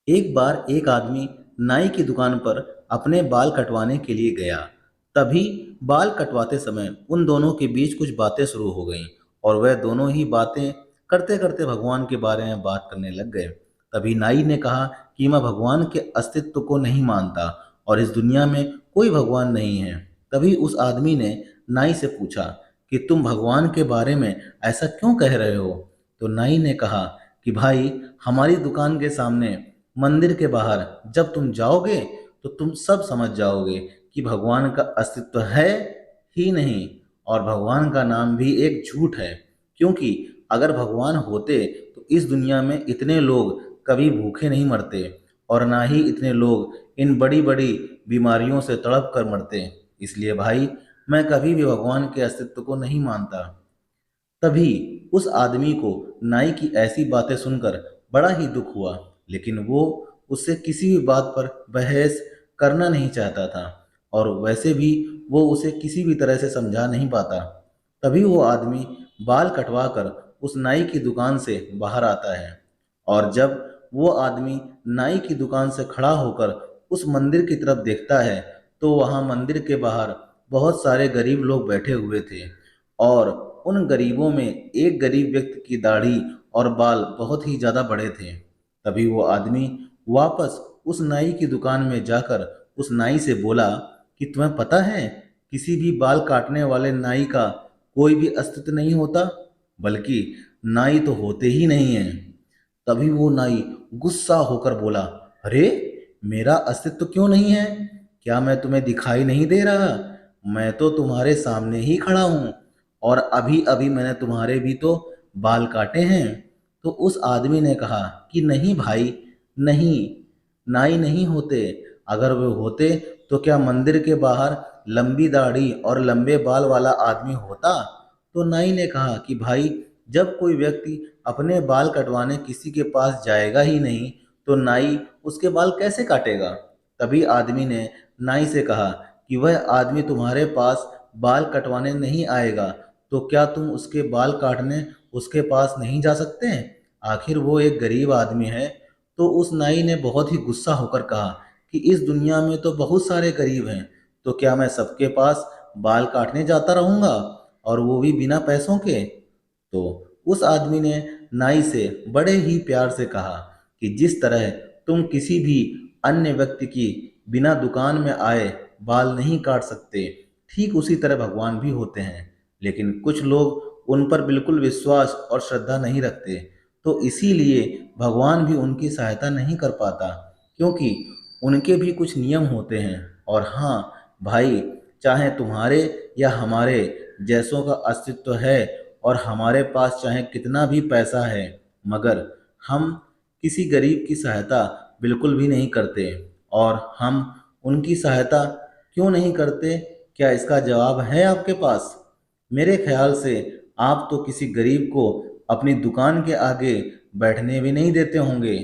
एक बार एक आदमी नाई की दुकान पर अपने बाल कटवाने के लिए गया। तभी बाल कटवाते समय उन दोनों के बीच कुछ बातें शुरू हो गईं और वह दोनों ही बातें करते करते भगवान के बारे में बात करने लग गए। तभी नाई ने कहा कि मैं भगवान के अस्तित्व को नहीं मानता और इस दुनिया में कोई भगवान नहीं है। तभी उस आदमी ने नाई से पूछा कि तुम भगवान के बारे में ऐसा क्यों कह रहे हो। तो नाई ने कहा कि भाई, हमारी दुकान के सामने मंदिर के बाहर जब तुम जाओगे तो तुम सब समझ जाओगे कि भगवान का अस्तित्व है ही नहीं और भगवान का नाम भी एक झूठ है। क्योंकि अगर भगवान होते तो इस दुनिया में इतने लोग कभी भूखे नहीं मरते और ना ही इतने लोग इन बड़ी बड़ी बीमारियों से तड़प कर मरते। इसलिए भाई, मैं कभी भी भगवान के अस्तित्व को नहीं मानता। तभी उस आदमी को नाई की ऐसी बातें सुनकर बड़ा ही दुख हुआ, लेकिन वो उससे किसी भी बात पर बहस करना नहीं चाहता था और वैसे भी वो उसे किसी भी तरह से समझा नहीं पाता। तभी वो आदमी बाल कटवा कर उस नाई की दुकान से बाहर आता है और जब वो आदमी नाई की दुकान से खड़ा होकर उस मंदिर की तरफ देखता है तो वहाँ मंदिर के बाहर बहुत सारे गरीब लोग बैठे हुए थे और उन गरीबों में एक गरीब व्यक्ति की दाढ़ी और बाल बहुत ही ज़्यादा बड़े थे। तभी वो आदमी वापस उस नाई की दुकान में जाकर उस नाई से बोला कि तुम्हें पता है, किसी भी बाल काटने वाले नाई का कोई भी अस्तित्व नहीं होता, बल्कि नाई तो होते ही नहीं हैं। तभी वो नाई गुस्सा होकर बोला, अरे, मेरा अस्तित्व क्यों नहीं है? क्या मैं तुम्हें दिखाई नहीं दे रहा? मैं तो तुम्हारे सामने ही खड़ा हूँ और अभी अभी मैंने तुम्हारे भी तो बाल काटे हैं। तो उस आदमी ने कहा कि नहीं भाई, नहीं, नाई नहीं होते। अगर वे होते तो क्या मंदिर के बाहर लंबी दाढ़ी और लंबे बाल वाला आदमी होता? तो नाई ने कहा कि भाई, जब कोई व्यक्ति अपने बाल कटवाने किसी के पास जाएगा ही नहीं तो नाई उसके बाल कैसे काटेगा। तभी आदमी ने नाई से कहा कि वह आदमी तुम्हारे पास बाल कटवाने नहीं आएगा तो क्या तुम उसके बाल काटने उसके पास नहीं जा सकते? आखिर वो एक गरीब आदमी है। तो उस नाई ने बहुत ही गुस्सा होकर कहा कि इस दुनिया में तो बहुत सारे गरीब हैं, तो क्या मैं सबके पास बाल काटने जाता रहूंगा और वो भी बिना पैसों के? तो उस आदमी ने नाई से बड़े ही प्यार से कहा कि जिस तरह तुम किसी भी अन्य व्यक्ति की बिना दुकान में आए बाल नहीं काट सकते, ठीक उसी तरह भगवान भी होते हैं, लेकिन कुछ लोग उन पर बिल्कुल विश्वास और श्रद्धा नहीं रखते, तो इसीलिए भगवान भी उनकी सहायता नहीं कर पाता, क्योंकि उनके भी कुछ नियम होते हैं। और हाँ भाई, चाहे तुम्हारे या हमारे जैसों का अस्तित्व है और हमारे पास चाहे कितना भी पैसा है, मगर हम किसी गरीब की सहायता बिल्कुल भी नहीं करते। और हम उनकी सहायता क्यों नहीं करते? क्या इसका जवाब है आपके पास? मेरे ख्याल से आप तो किसी गरीब को अपनी दुकान के आगे बैठने भी नहीं देते होंगे।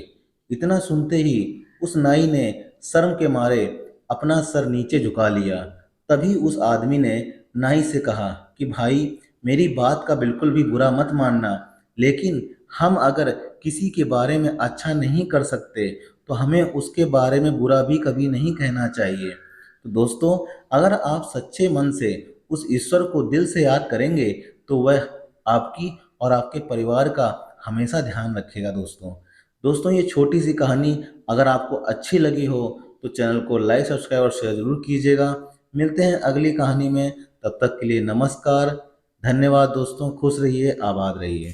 इतना सुनते ही उस नाई ने शर्म के मारे अपना सर नीचे झुका लिया। तभी उस आदमी ने नाई से कहा कि भाई, मेरी बात का बिल्कुल भी बुरा मत मानना, लेकिन हम अगर किसी के बारे में अच्छा नहीं कर सकते तो हमें उसके बारे में बुरा भी कभी नहीं कहना चाहिए। तो दोस्तों, अगर आप सच्चे मन से उस ईश्वर को दिल से याद करेंगे तो वह आपकी और आपके परिवार का हमेशा ध्यान रखेगा। दोस्तों दोस्तों ये छोटी सी कहानी अगर आपको अच्छी लगी हो तो चैनल को लाइक, सब्सक्राइब और शेयर जरूर कीजिएगा। मिलते हैं अगली कहानी में, तब तक के लिए नमस्कार। धन्यवाद दोस्तों, खुश रहिए, आबाद रहिए।